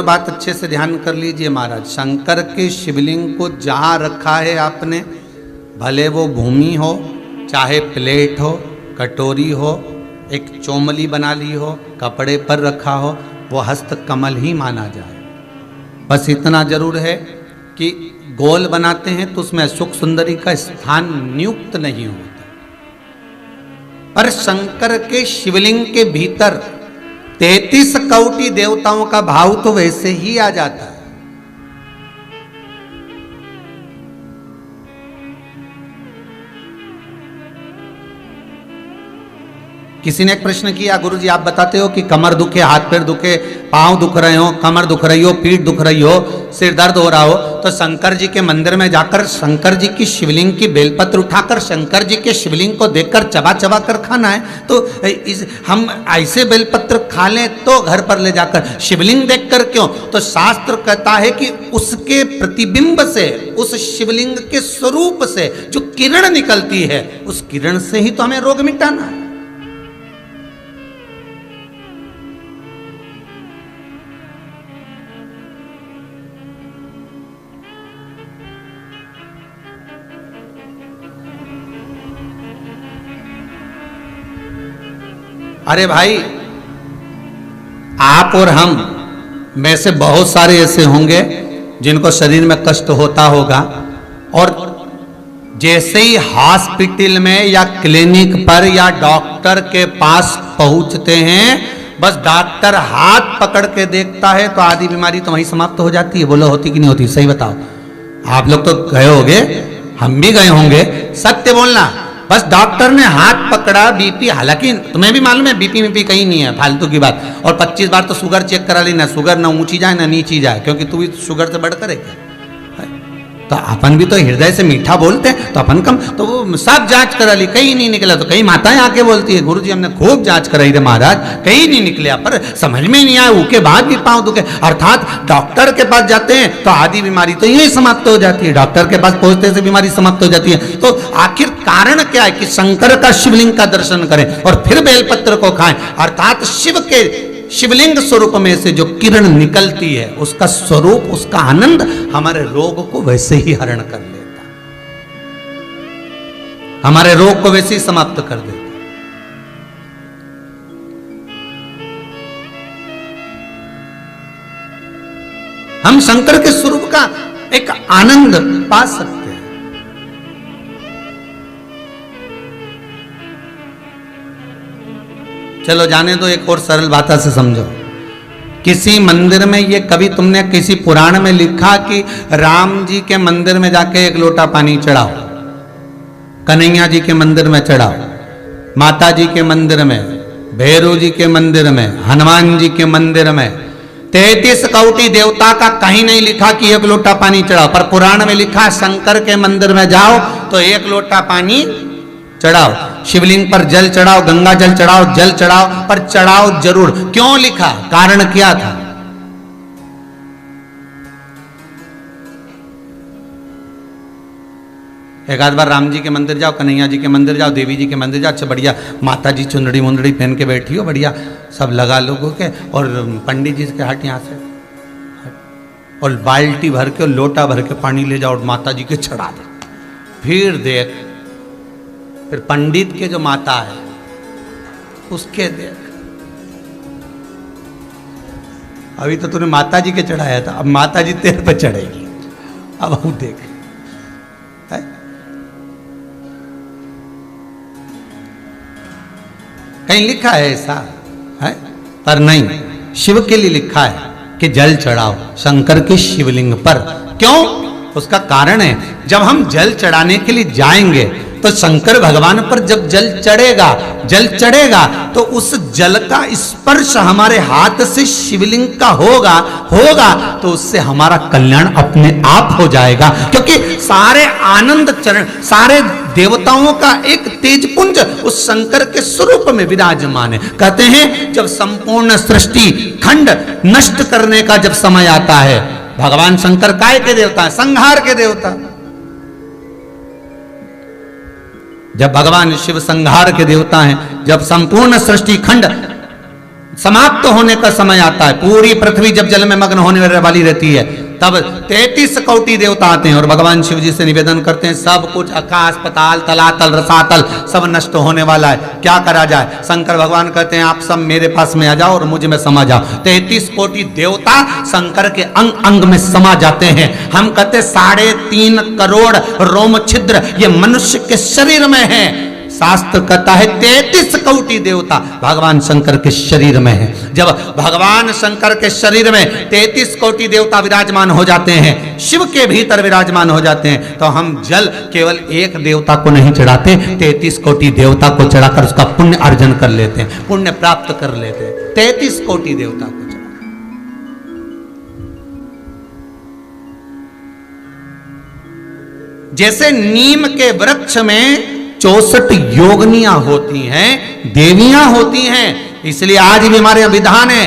बात अच्छे से ध्यान कर लीजिए महाराज। शंकर के शिवलिंग को जहाँ रखा है आपने, भले वो भूमि हो, चाहे प्लेट हो, कटोरी हो, एक चोमली बना ली हो, कपड़े पर रखा हो, वो हस्त कमल ही माना जाए। बस इतना जरूर है कि गोल बनाते हैं तो उसमें सुख सुंदरी का स्थान नियुक्त नहीं होता। पर शंकर के शिवलिंग के भीतर 33 कोटि देवताओं का भाव तो वैसे ही आ जाता है। किसी ने एक प्रश्न किया, गुरुजी आप बताते हो कि कमर दुखे, हाथ पैर दुखे, पांव दुख रहे हो, कमर दुख रही हो, पीठ दुख रही हो, सिर दर्द हो रहा हो, तो शंकर जी के मंदिर में जाकर शंकर जी की शिवलिंग की बेलपत्र उठाकर शंकर जी के शिवलिंग को देखकर चबा चबा कर खाना है। तो हम ऐसे बेलपत्र खा लें तो घर पर ले जाकर शिवलिंग देखकर क्यों? तो शास्त्र कहता है कि उसके प्रतिबिंब से, उस शिवलिंग के स्वरूप से जो किरण निकलती है, उस किरण से ही तो हमें रोग मिटाना है। अरे भाई, आप और हम में से बहुत सारे ऐसे होंगे जिनको शरीर में कष्ट होता होगा, और जैसे ही हॉस्पिटल में या क्लिनिक पर या डॉक्टर के पास पहुंचते हैं, बस डॉक्टर हाथ पकड़ के देखता है तो आधी बीमारी तो वहीं समाप्त हो जाती है। बोलो होती कि नहीं होती? सही बताओ। आप लोग तो गए होंगे, हम भी गए होंगे, सत्य बोलना। बस डॉक्टर ने हाथ पकड़ा, बीपी, हालांकि तुम्हें भी मालूम है बीपी कहीं नहीं है, फालतू की बात। और 25 बार तो शुगर चेक करा ली, ना शुगर ना ऊंची जाए ना नीची जाए, क्योंकि तू भी शुगर से बढ़कर है क्या? तो अपन भी तो हृदय से मीठा बोलते हैं, तो अपन कम, तो वो सब जांच करा ली, कहीं नहीं निकला। तो कई माताएं आके बोलती है, गुरुजी हमने खूब जांच कराई रे महाराज, कहीं नहीं निकला, पर समझ में नहीं आया, उसके बाद भी पांव दुखे। अर्थात डॉक्टर के पास जाते हैं तो आधी बीमारी तो यही समाप्त हो जाती है, डॉक्टर के पास पहुंचने से बीमारी समाप्त हो जाती है। तो आखिर कारण क्या है कि शंकर का शिवलिंग का दर्शन करें और फिर बेलपत्र को खाएं। अर्थात शिव के शिवलिंग स्वरूप में से जो किरण निकलती है, उसका स्वरूप, उसका आनंद हमारे रोग को वैसे ही हरण कर लेता, हमारे रोग को वैसे ही समाप्त कर देता। हम शंकर के स्वरूप का एक आनंद पा सकते हैं। चलो जाने दो, एक और सरल भाषा से समझो। किसी मंदिर में, ये कभी तुमने किसी पुराण में लिखा कि राम जी के मंदिर में जाके एक लोटा पानी चढ़ाओ, कन्हैया जी के मंदिर में चढ़ाओ, माता जी के मंदिर में, भैरव जी के मंदिर में, हनुमान जी के मंदिर में, 33 कोटि देवता का कहीं नहीं लिखा कि एक लोटा पानी चढ़ाओ। पर पुराण में लिखा शंकर के मंदिर में जाओ तो एक लोटा पानी चढ़ाओ, शिवलिंग पर जल चढ़ाओ, गंगा जल चढ़ाओ, जल चढ़ाओ, पर चढ़ाओ जरूर। क्यों लिखा? कारण क्या था? एक आध बार राम जी के मंदिर जाओ, कन्हैया जी के मंदिर जाओ, देवी जी के मंदिर जाओ, अच्छा बढ़िया माता जी चुंदड़ी मुंदड़ी पहन के बैठी हो, बढ़िया सब लगा लोगों के, और पंडित जी के हट यहाँ से, और बाल्टी भर के, लोटा भर के पानी ले जाओ और माता जी के चढ़ा दो। फिर देख, फिर पंडित के जो माता है उसके देख, अभी तो तूने माता जी के चढ़ाया था, अब माता जी तेरे पे चढ़ेगी, अब हम देख। है? कहीं लिखा है ऐसा? है? पर नहीं, शिव के लिए लिखा है कि जल चढ़ाओ शंकर के शिवलिंग पर। क्यों? उसका कारण है, जब हम जल चढ़ाने के लिए जाएंगे तो शंकर भगवान पर जब जल चढ़ेगा तो उस जल का स्पर्श हमारे हाथ से शिवलिंग का होगा तो उससे हमारा कल्याण अपने आप हो जाएगा। क्योंकि सारे आनंद चरण, सारे देवताओं का एक तेजपुंज उस शंकर के स्वरूप में विराजमान है। कहते हैं जब संपूर्ण सृष्टि खंड नष्ट करने का जब समय आता है, भगवान शंकर काय के देवता है? संहार के देवता। जब भगवान शिव संहार के देवता हैं, जब संपूर्ण सृष्टि खंड समाप्त होने का समय आता है, पूरी पृथ्वी जब जल में मग्न होने वाली रहती है, तब 33 कोटि देवता आते हैं और भगवान शिव जी से निवेदन करते हैं, सब कुछ आकाश पताल तलातल रसातल सब नष्ट होने वाला है, क्या करा जाए। शंकर भगवान कहते हैं आप सब मेरे पास में आ जाओ और मुझ में समा जाओ। 33 कोटि देवता शंकर के अंग अंग में समा जाते हैं। हम कहते 3.5 करोड़ रोम छिद्र ये मनुष्य के शरीर में है। शास्त्र कहता है 33 कोटि देवता भगवान शंकर के शरीर में है। जब भगवान शंकर के शरीर में 33 कोटि देवता विराजमान हो जाते हैं, शिव के भीतर विराजमान हो जाते हैं, तो हम जल केवल एक देवता को नहीं चढ़ाते, 33 कोटि देवता को चढ़ाकर उसका पुण्य अर्जन कर लेते हैं, पुण्य प्राप्त कर लेते हैं। 33 कोटि देवता को चढ़ा। जैसे नीम के वृक्ष में 64 योगनियां होती हैं, देवियां होती हैं, इसलिए आज भी हमारे यहां विधान है,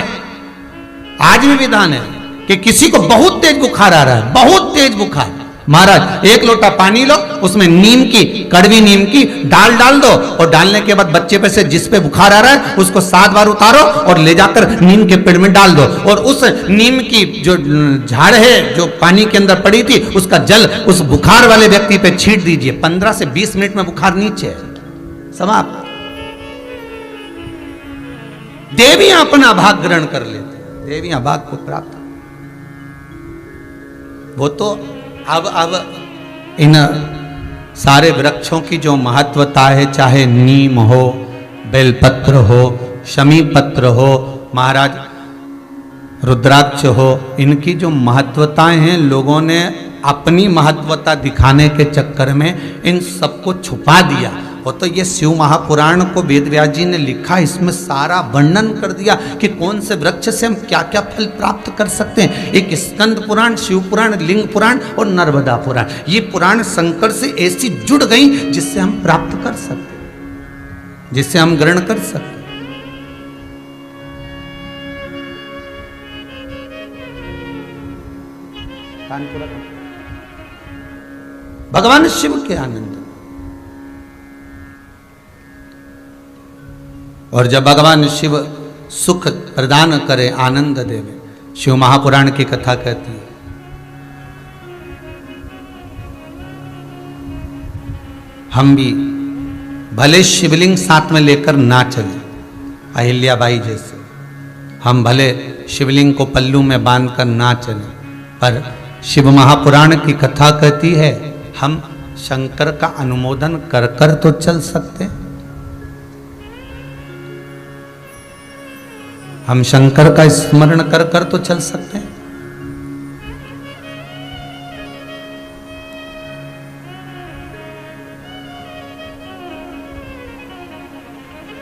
आज भी विधान है कि किसी को बहुत तेज बुखार आ रहा है, बहुत तेज बुखार, महाराज 1 लोटा पानी लो, उसमें नीम की कड़वी नीम की डाल दो और डालने के बाद बच्चे पे से जिस पे बुखार आ रहा है उसको 7 बार उतारो और ले जाकर नीम के पेड़ में डाल दो और उस नीम की जो झाड़ है जो पानी के अंदर पड़ी थी उसका जल उस बुखार वाले व्यक्ति पे छींट दीजिए। 15 से 20 मिनट में बुखार नीचे है, समाप्त। देवियां अपना भाग ग्रहण कर लेते, देवियां भाग को प्राप्त। वो तो अब इन सारे वृक्षों की जो महत्वता है, चाहे नीम हो, बेलपत्र हो, शमी पत्र हो, महाराज रुद्राक्ष हो, इनकी जो महत्वताएं हैं, लोगों ने अपनी महत्वता दिखाने के चक्कर में इन सबको छुपा दिया। वो तो ये शिव महापुराण को वेद व्यास जी ने लिखा, इसमें सारा वर्णन कर दिया कि कौन से वृक्ष से हम क्या क्या फल प्राप्त कर सकते हैं। एक स्कंद पुराण, शिव पुराण, लिंग पुराण और नर्मदा पुराण, ये पुराण शंकर से ऐसी जुड़ गई जिससे हम प्राप्त कर सकते, जिससे हम ग्रहण कर सकते। भगवान शिव के आनंद, और जब भगवान शिव सुख प्रदान करे, आनंद देवे, शिव महापुराण की कथा कहती है, हम भी भले शिवलिंग साथ में लेकर ना चले, अहिल्याबाई जैसे, हम भले शिवलिंग को पल्लू में बांधकर ना चले, पर शिव महापुराण की कथा कहती है हम शंकर का अनुमोदन कर कर तो चल सकते, हम शंकर का स्मरण कर कर तो चल सकते हैं।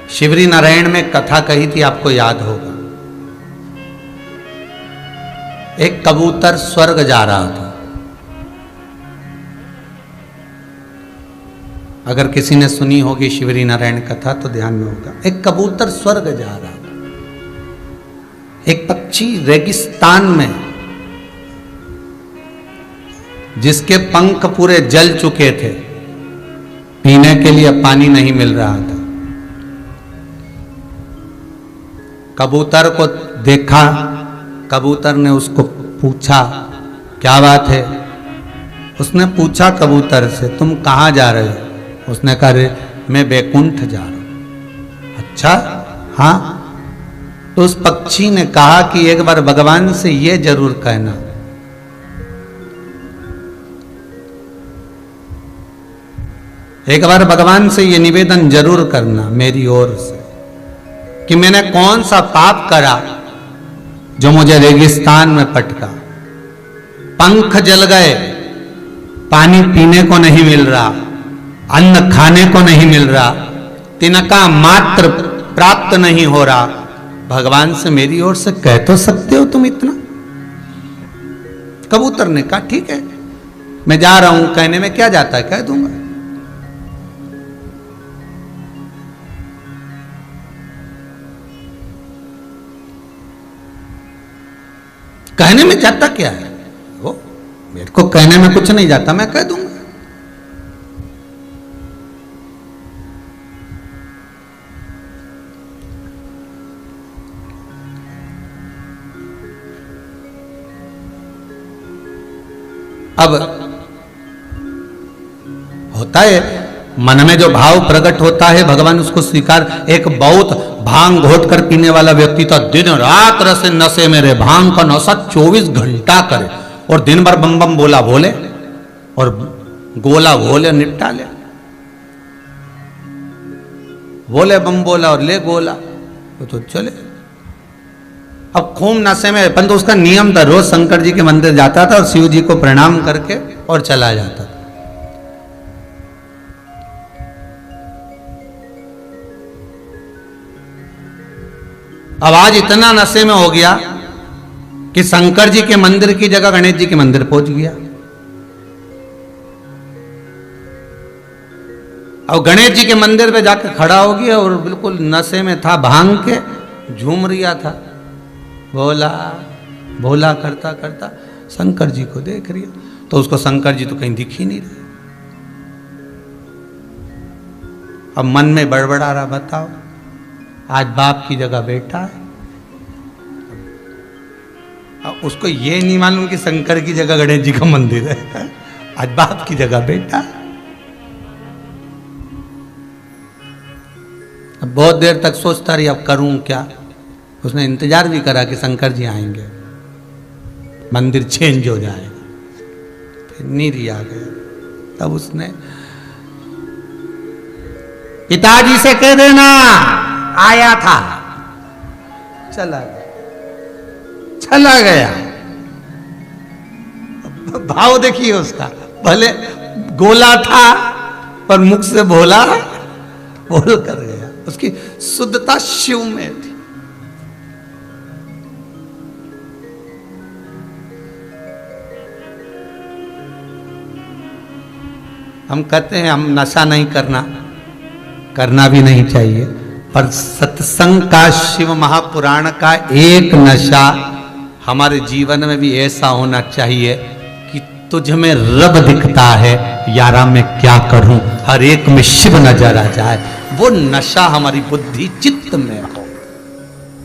शिवरी नारायण में कथा कही थी, आपको याद होगा। एक कबूतर स्वर्ग जा रहा था। अगर किसी ने सुनी होगी शिवरी नारायण कथा तो ध्यान में होगा। एक कबूतर स्वर्ग जा रहा था। एक पक्षी रेगिस्तान में, जिसके पंख पूरे जल चुके थे, पीने के लिए पानी नहीं मिल रहा था, कबूतर को देखा। कबूतर ने उसको पूछा क्या बात है। उसने पूछा कबूतर से, तुम कहाँ जा रहे हो? उसने कहा रे मैं बैकुंठ जा रहा हूं। अच्छा, हाँ। तो उस पक्षी ने कहा कि एक बार भगवान से ये जरूर कहना, एक बार भगवान से ये निवेदन जरूर करना मेरी ओर से कि मैंने कौन सा पाप करा जो मुझे रेगिस्तान में पटका, पंख जल गए, पानी पीने को नहीं मिल रहा, अन्न खाने को नहीं मिल रहा, तिनका मात्र प्राप्त नहीं हो रहा। भगवान से मेरी ओर से कह तो सकते हो तुम इतना? कबूतर ने कहा ठीक है, मैं जा रहा हूं, कहने में क्या जाता है, कह दूंगा। कहने में जाता क्या है? वो मेरे को कहने में कुछ नहीं जाता, मैं कह दूंगा। अब होता है मन में जो भाव प्रकट होता है भगवान उसको स्वीकार। एक बहुत भांग घोट कर पीने वाला व्यक्ति तो दिन रात रसे नशे में रहे, भांग का नशा 24 घंटा करे और दिन भर बम बम बोला बोले और गोला बोले निपटा ले, बोले बम बोला और ले गोला तो चले। अब खूब नशे में, परंतु उसका नियम था, रोज शंकर जी के मंदिर जाता था और शिव जी को प्रणाम करके और चला जाता था। अब आज इतना नशे में हो गया कि शंकर जी के मंदिर की जगह गणेश जी के मंदिर पहुंच गया। अब गणेश जी के मंदिर पे जाकर खड़ा हो गया और बिल्कुल नशे में था, भांग के झूम रिया था, भोला भोला करता करता शंकर जी को देख रिया। तो उसको शंकर जी तो कहीं दिख ही नहीं रहे। अब मन में बड़बड़ा रहा, बताओ आज बाप की जगह बेटा है। अब उसको ये नहीं मालूम कि शंकर की जगह गणेश जी का मंदिर है, आज बाप की जगह बेटा। अब बहुत देर तक सोचता रही अब करूं क्या। उसने इंतजार भी करा कि शंकर जी आएंगे, मंदिर चेंज हो जाएगा, फिर नीरी आ गया। तब उसने पिताजी से कह देना आया था, चला गया, चला गया। भाव देखिए उसका, भले गोला था पर मुख से भोला बोल कर गया। उसकी शुद्धता शिव में थी। हम कहते हैं हम नशा नहीं करना, करना भी नहीं चाहिए, पर सत्संग का, शिव महापुराण का एक नशा हमारे जीवन में भी ऐसा होना चाहिए कि तुझ में रब दिखता है, यारा मैं क्या करूं, हर एक में शिव नजर आ जाए। वो नशा हमारी बुद्धि चित्त में हो।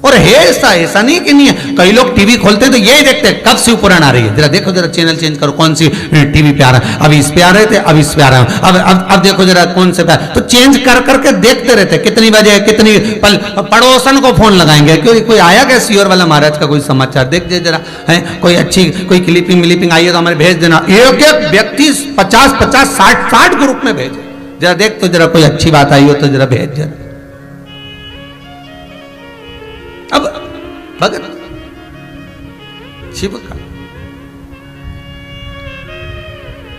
और है ऐसा नहीं कि नहीं है। कई लोग टीवी खोलते तो यही देखते हैं कब शिव पुराण आ रही है, जरा देखो, जरा चैनल चेंज करो, कौन सी टीवी पे आ रहा है, अभी इस पे आ रहे थे, अब इस पे आ रहा है, अब देखो जरा कौन से पे, तो चेंज कर करके देखते रहते, कितनी बजे कितनी पल। पड़ोसन को फोन लगाएंगे, क्यों कोई आया क्या सियोर वाला महाराज का कोई समाचार, देख दे जरा, है कोई अच्छी कोई क्लिपिंग आई है तो हमारे भेज देना। एक एक व्यक्ति 50-50 60 ग्रुप में भेजे, जरा देख तो जरा कोई अच्छी बात आई हो तो जरा भेज जरा। अब भगत शिव का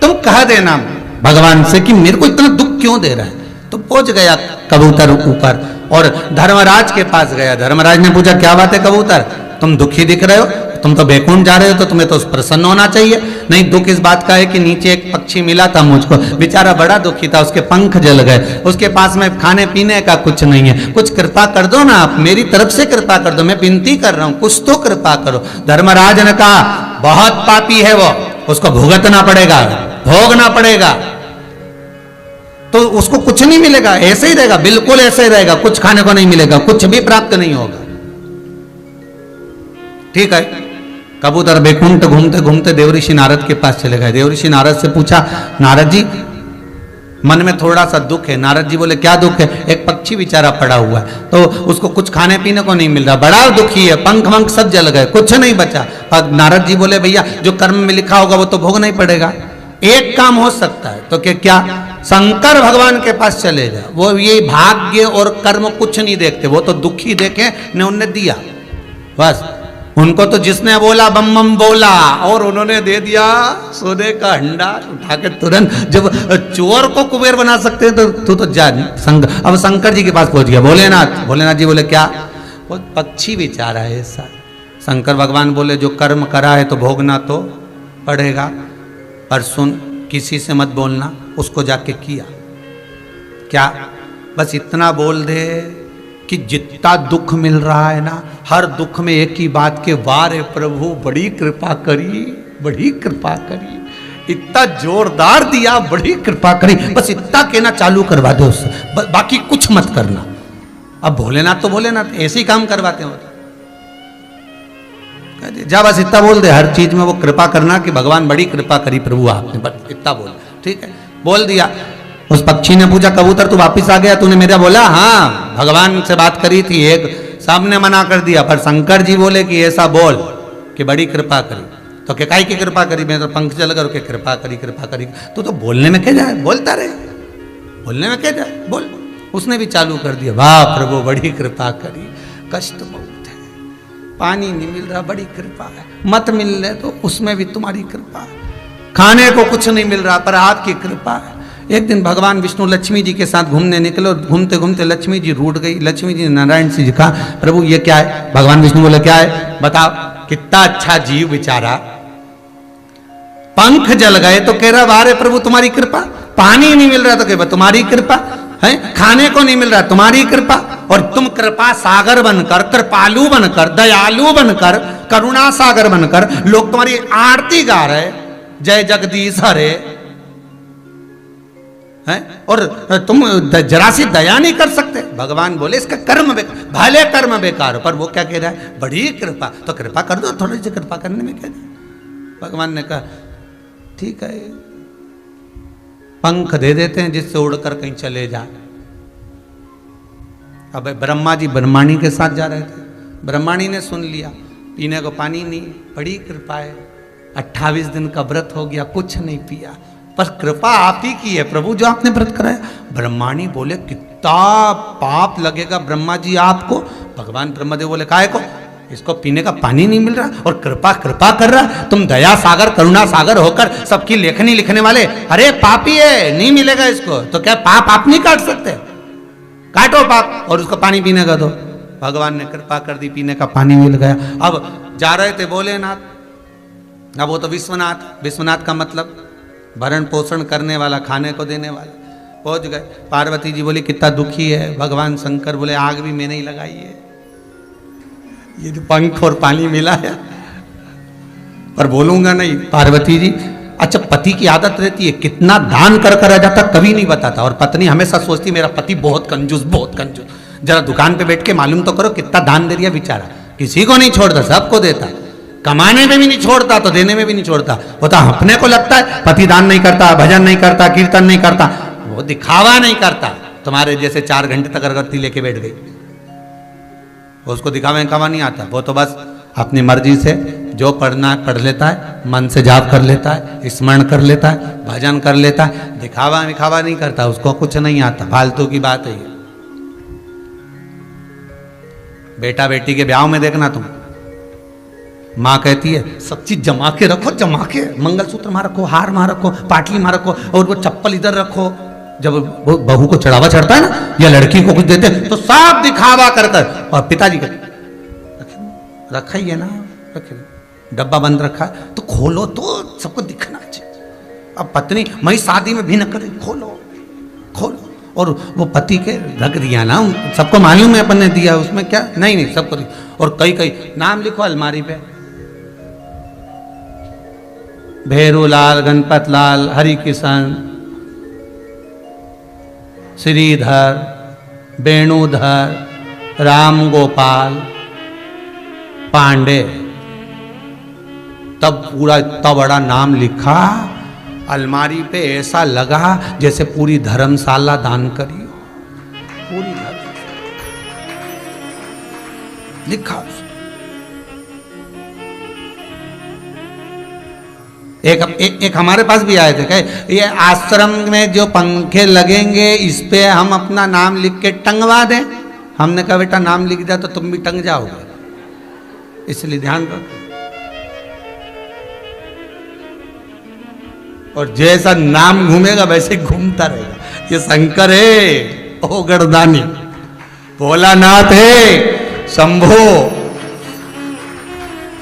तुम कह देना भगवान से कि मेरे को इतना दुख क्यों दे रहा है। तो पहुंच गया कबूतर ऊपर और धर्मराज के पास गया। धर्मराज ने पूछा क्या बात है कबूतर, तुम दुखी दिख रहे हो, तुम तो बैकुंठ जा रहे हो, तो तुम्हें तो प्रसन्न होना चाहिए। नहीं, दुख इस बात का है कि नीचे एक पक्षी मिला था मुझको, बेचारा बड़ा दुखी था, उसके पंख जल गए, उसके पास में खाने पीने का कुछ नहीं है, कुछ कृपा कर दो ना आप, मेरी तरफ से कृपा कर दो, मैं विनती कर रहा हूं, कुछ तो कृपा करो। धर्मराज ने कहा बहुत पापी है वो, उसको भुगतना पड़ेगा, भोगना पड़ेगा। तो उसको कुछ नहीं मिलेगा, ऐसे ही रहेगा, बिल्कुल ऐसे ही रहेगा, कुछ खाने को नहीं मिलेगा, कुछ भी प्राप्त नहीं होगा। ठीक है, कबूतर बैकुंठ घूमते घूमते देवऋषि नारद के पास चले गए। देवऋषि नारद से पूछा, नारद जी मन में थोड़ा सा दुख है। नारद जी बोले क्या दुख है। एक पक्षी बेचारा पड़ा हुआ है, तो उसको कुछ खाने पीने को नहीं मिल रहा, बड़ा दुखी है, पंख वंख सब जल गए, कुछ नहीं बचा। और नारद जी बोले भैया जो कर्म में लिखा होगा वो तो भोगना ही पड़ेगा। एक काम हो सकता है, तो क्या शंकर भगवान के पास चले जाओ, वो ये भाग्य और कर्म कुछ नहीं देखते, वो तो दुखी देखे ने उन्हें दिया बस। उनको तो जिसने बोला बम बम बोला और उन्होंने दे दिया सोने का हंडा उठा के तुरंत। जब चोर को कुबेर बना सकते हैं तो तू तो जा। अब शंकर जी के पास पहुंच गया। भोलेनाथ जी बोले क्या, वो पक्षी बेचारा है ऐसा। शंकर भगवान बोले जो कर्म करा है तो भोगना तो पड़ेगा, पर सुन किसी से मत बोलना, उसको जाके किया क्या, बस इतना बोल दे कि जितना दुख मिल रहा है ना, हर दुख में एक ही बात के वारे प्रभु बड़ी कृपा करी, बड़ी कृपा करी, इतना जोरदार दिया, बड़ी कृपा करी, बस इतना कहना चालू करवा दो उससे, बाकी कुछ मत करना। अब भोलेनाथ तो भोलेनाथ ऐसे ही काम करवाते हैं। जा बस इतना बोल दे, हर चीज में वो कृपा करना कि भगवान बड़ी कृपा करी प्रभु आपने, बस इतना बोल, ठीक है, बोल दिया। उस पक्षी ने पूछा कबूतर तू वापिस आ गया, तूने मेरा बोला? हाँ, भगवान से बात करी थी, एक सामने मना कर दिया, पर शंकर जी बोले कि ऐसा बोल कि बड़ी कृपा करी। तो क्या काई की कृपा करी? मैं तो पंख जल कर के कृपा करी। तो बोलने में क्या जाए, बोलता रहे, बोलने में क्या जाए, बोल। उसने भी चालू कर दिया, वाह प्रभु बड़ी कृपा करी, कष्ट बहुत है, पानी नहीं मिल रहा, बड़ी कृपा है, मत मिल रहे तो उसमें भी तुम्हारी कृपा है, खाने को कुछ नहीं मिल रहा पर आपकी कृपा है। एक दिन भगवान विष्णु लक्ष्मी जी के साथ घूमने निकले, घूमते घूमते लक्ष्मी जी रूठ गई। लक्ष्मी जी ने नारायण जी कहा प्रभु ये क्या है? भगवान विष्णु बोले क्या है बताओ? कितना अच्छा जीव बेचारा, पंख जल गए तो कह रहा बारे प्रभु तुम्हारी कृपा, पानी नहीं मिल रहा तो कह तुम्हारी कृपा है, खाने को नहीं मिल रहा तुम्हारी कृपा, और तुम कृपा सागर बनकर, कृपालु बनकर, दयालु बनकर, करुणा सागर बनकर लोग तुम्हारी आरती गा रहे, जय जगदीश हरे है, और तुम जरा सी दया नहीं कर सकते। भगवान बोले इसका कर्म बेकार, भले कर्म बेकार, पर वो क्या कह रहा है? बड़ी कृपा, तो कृपा कर दो, थोड़ी सी कृपा करने में क्या है? भगवान ने कहा ठीक है, पंख दे देते हैं जिससे उड़कर कहीं चले जाए। अब ब्रह्मा जी ब्रह्माणी के साथ जा रहे थे, ब्रह्माणी ने सुन लिया पीने को पानी नहीं, बड़ी कृपा है, 28 दिन का व्रत हो गया, कुछ नहीं पिया, पर कृपा आप ही की है प्रभु जो आपने व्रत कराया। ब्रह्माणी बोले कितना पाप लगेगा ब्रह्मा जी आपको। भगवान ब्रह्मदेव बोले काहे को? इसको पीने का पानी नहीं मिल रहा और कृपा कर रहा, तुम दया सागर करुणा सागर होकर सबकी लेखनी लिखने वाले, अरे पापी है नहीं मिलेगा इसको, तो क्या पाप आप नहीं काट सकते? काटो पाप और उसको पानी पीने का दो। भगवान ने कृपा कर दी, पीने का पानी मिल गया। अब जा रहे थे भोलेनाथ, अब वो तो विश्वनाथ, विश्वनाथ का मतलब भरण पोषण करने वाला, खाने को देने वाला। पहुंच गए, पार्वती जी बोली कितना दुखी है। भगवान शंकर बोले आग भी मैंने ही लगाई है, ये जो पंख और पानी मिला है, पर बोलूंगा नहीं। पार्वती जी, अच्छा पति की आदत रहती है कितना दान कर कर आ जाता, कभी नहीं बताता, और पत्नी हमेशा सोचती मेरा पति बहुत कंजूस, बहुत कंजूस। जरा दुकान पे बैठ के मालूम तो करो कितना दान दे दिया बेचारा, किसी को नहीं छोड़ता, सबको देता, कमाने में भी नहीं छोड़ता तो देने में भी नहीं छोड़ता। वो तो अपने को लगता है पति दान नहीं करता, भजन नहीं करता, कीर्तन नहीं करता, वो दिखावा नहीं करता। तुम्हारे जैसे 4 घंटे तक अगरबत्ती लेके बैठ गई, उसको दिखावे खावा नहीं आता, वो तो बस अपनी मर्जी से जो पढ़ना है पढ़ लेता है, मन से जाप कर लेता है, स्मरण कर लेता है, भजन कर लेता है, दिखावा दिखावा नहीं करता, उसको कुछ नहीं आता, फालतू की बात है ये। बेटा बेटी के ब्याह में देखना तुम, माँ कहती है सब चीज जमा के रखो, जमा के, मंगलसूत्र वहां रखो, हार वहां रखो, पाटली वहां रखो, और वो चप्पल इधर रखो। जब वो बहू को चढ़ावा चढ़ता है ना या लड़की को कुछ देते तो सब दिखावा कर कर, और पिताजी का रखा ही है ना, रखे डब्बा बंद रखा है तो खोलो तो सबको दिखना चाहिए। अब पत्नी मैं शादी में भी न करे, खोलो खोलो, और वो पति के रख दिया ना, सबको मालूम है अपन ने दिया, उसमें क्या नहीं नहीं सबको दिया। और कई कई नाम लिखो अलमारी पे, भैरूलाल, गणपत लाल, हरि किशन, श्रीधर, वेणुधर, राम गोपाल, पांडे, तब पूरा इतना बड़ा नाम लिखा अलमारी पे, ऐसा लगा जैसे पूरी धर्मशाला दान करी हो, पूरी लिखा। एक हमारे पास भी आए थे, कहे ये आश्रम में जो पंखे लगेंगे इस पे हम अपना नाम लिख के टंगवा दें। हमने कहा बेटा नाम लिख दिया तो तुम भी टंग जाओगे, इसलिए ध्यान रखो। और जैसा नाम घूमेगा वैसे घूमता रहेगा। ये शंकर है, ओ गणदानी, भोलानाथ है, शंभो,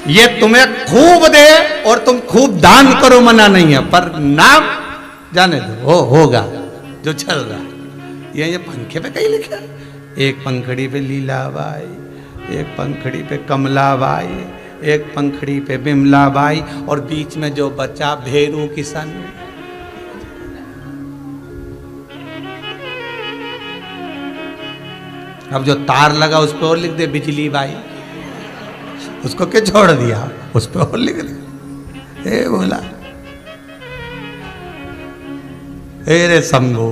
ये तुम्हें खूब दे और तुम खूब दान करो, मना नहीं है, पर नाम जाने दो, वो होगा जो चल रहा है। ये पंखे पे कहीं लिखा है, एक पंखड़ी पे लीलाबाई, एक पंखड़ी पे कमलाबाई, एक पंखड़ी पे बिमलाबाई, और बीच में जो बचा भेरू किशन। अब जो तार लगा उस पर और लिख दे बिजली बाई। उसको क्यों छोड़ दिया, उस पर और लिख दिया। ए बोला ए रे शंभू